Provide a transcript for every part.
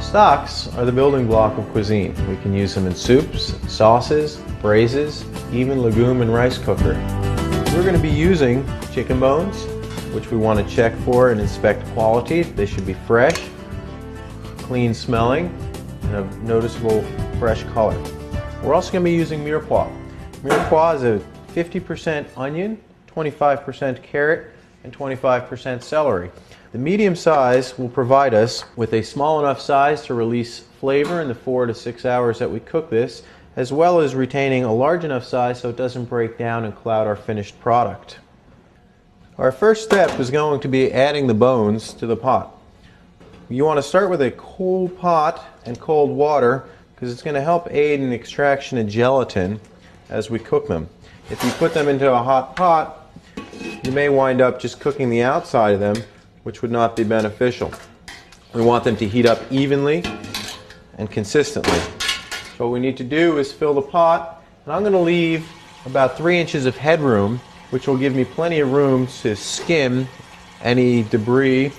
Stocks are the building block of cuisine. We can use them in soups, sauces, braises, even legume and rice cooker. We're going to be using chicken bones, which we want to check for and inspect quality. They should be fresh, clean smelling, and of noticeable fresh color. We're also going to be using mirepoix. Mirepoix is a 50% onion, 25% carrot, and 25% celery. The medium size will provide us with a small enough size to release flavor in the 4 to 6 hours that we cook this, as well as retaining a large enough size so it doesn't break down and cloud our finished product. Our first step is going to be adding the bones to the pot. You want to start with a cold pot and cold water because it's going to help aid in the extraction of gelatin as we cook them. If you put them into a hot pot, you may wind up just cooking the outside of them, which would not be beneficial. We want them to heat up evenly and consistently. So what we need to do is fill the pot, and I'm going to leave about 3 inches of headroom, which will give me plenty of room to skim any debris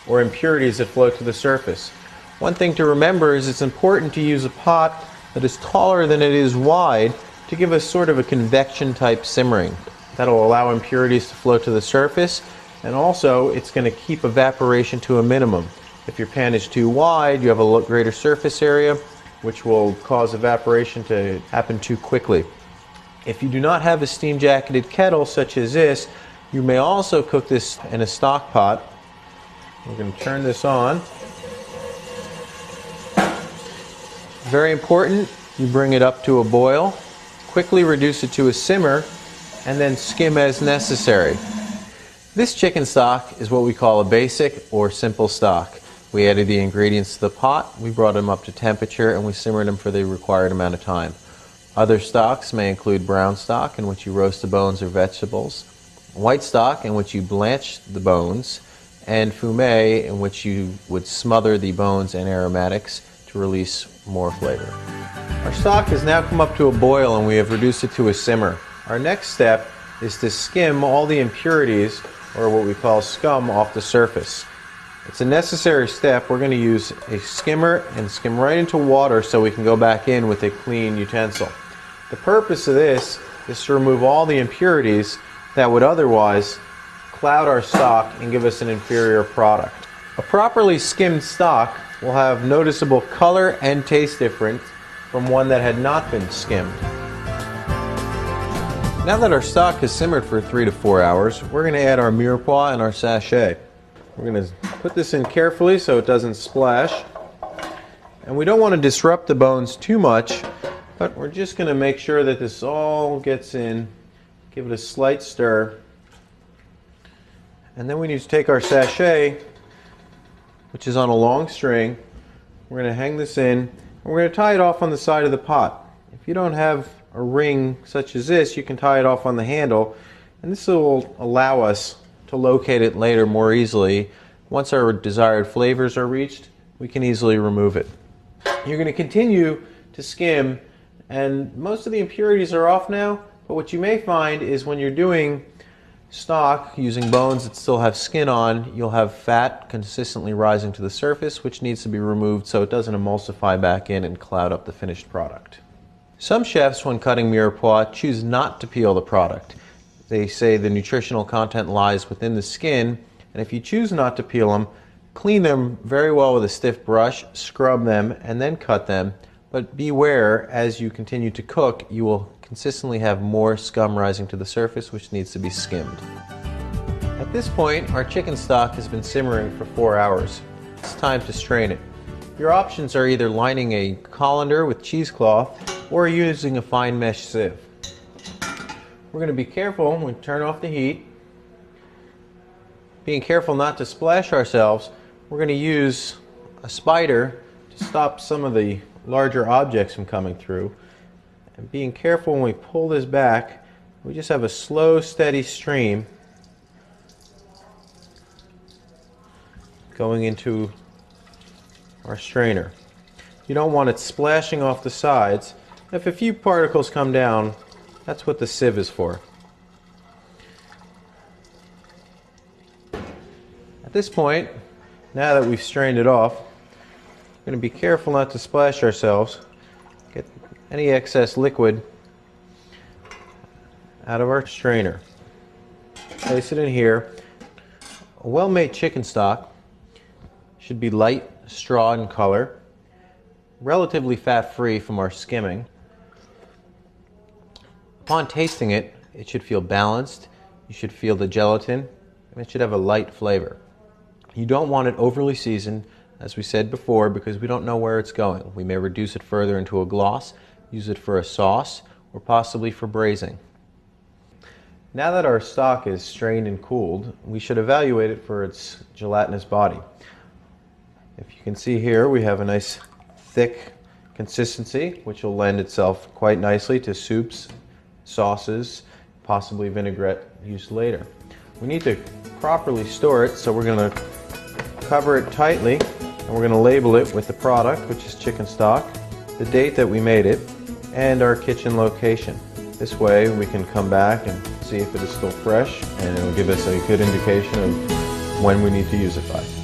or impurities that float to the surface. One thing to remember is it's important to use a pot that is taller than it is wide to give us sort of a convection type simmering. That'll allow impurities to float to the surface, and also it's going to keep evaporation to a minimum. If your pan is too wide, you have a greater surface area, which will cause evaporation to happen too quickly. If you do not have a steam jacketed kettle such as this, you may also cook this in a stock pot. We're going to turn this on. Very important, you bring it up to a boil, quickly reduce it to a simmer, and then skim as necessary. This chicken stock is what we call a basic or simple stock. We added the ingredients to the pot, we brought them up to temperature, and we simmered them for the required amount of time. Other stocks may include brown stock, in which you roast the bones or vegetables, white stock, in which you blanch the bones, and fumet, in which you would smother the bones and aromatics to release more flavor. Our stock has now come up to a boil and we have reduced it to a simmer. Our next step is to skim all the impurities, or what we call scum, off the surface. It's a necessary step. We're going to use a skimmer and skim right into water so we can go back in with a clean utensil. The purpose of this is to remove all the impurities that would otherwise cloud our stock and give us an inferior product. A properly skimmed stock will have noticeable color and taste difference from one that had not been skimmed. Now that our stock has simmered for 3 to 4 hours, we're going to add our mirepoix and our sachet. We're going to put this in carefully so it doesn't splash. And we don't want to disrupt the bones too much, but we're just going to make sure that this all gets in. Give it a slight stir. And then we need to take our sachet, which is on a long string. We're going to hang this in, and we're going to tie it off on the side of the pot. If you don't have a ring such as this, you can tie it off on the handle, and this will allow us to locate it later more easily. Once our desired flavors are reached, we can easily remove it. You're going to continue to skim, and most of the impurities are off now, but what you may find is when you're doing stock using bones that still have skin on, you'll have fat consistently rising to the surface, which needs to be removed so it doesn't emulsify back in and cloud up the finished product. Some chefs, when cutting mirepoix, choose not to peel the product. They say the nutritional content lies within the skin, and if you choose not to peel them, clean them very well with a stiff brush, scrub them, and then cut them. But beware, as you continue to cook, you will consistently have more scum rising to the surface, which needs to be skimmed. At this point, our chicken stock has been simmering for 4 hours. It's time to strain it. Your options are either lining a colander with cheesecloth or using a fine mesh sieve. We're going to be careful when we turn off the heat. Being careful not to splash ourselves, we're going to use a spider to stop some of the larger objects from coming through. And being careful when we pull this back, we just have a slow, steady stream going into our strainer. You don't want it splashing off the sides. If a few particles come down, that's what the sieve is for. At this point, now that we've strained it off, We're going to be careful not to splash ourselves. Get any excess liquid out of our strainer. Place it in here. A well-made chicken stock should be light straw in color, relatively fat-free from our skimming. Upon tasting it, it should feel balanced. You should feel the gelatin, and it should have a light flavor. You don't want it overly seasoned, as we said before, because we don't know where it's going. We may reduce it further into a gloss, use it for a sauce, or possibly for braising. Now that our stock is strained and cooled, we should evaluate it for its gelatinous body. If you can see here, we have a nice thick consistency, which will lend itself quite nicely to soups, sauces, possibly vinaigrette used later. We need to properly store it, so we're going to cover it tightly, and we're going to label it with the product, which is chicken stock, the date that we made it, and our kitchen location. This way we can come back and see if it is still fresh, and it will give us a good indication of when we need to use it by.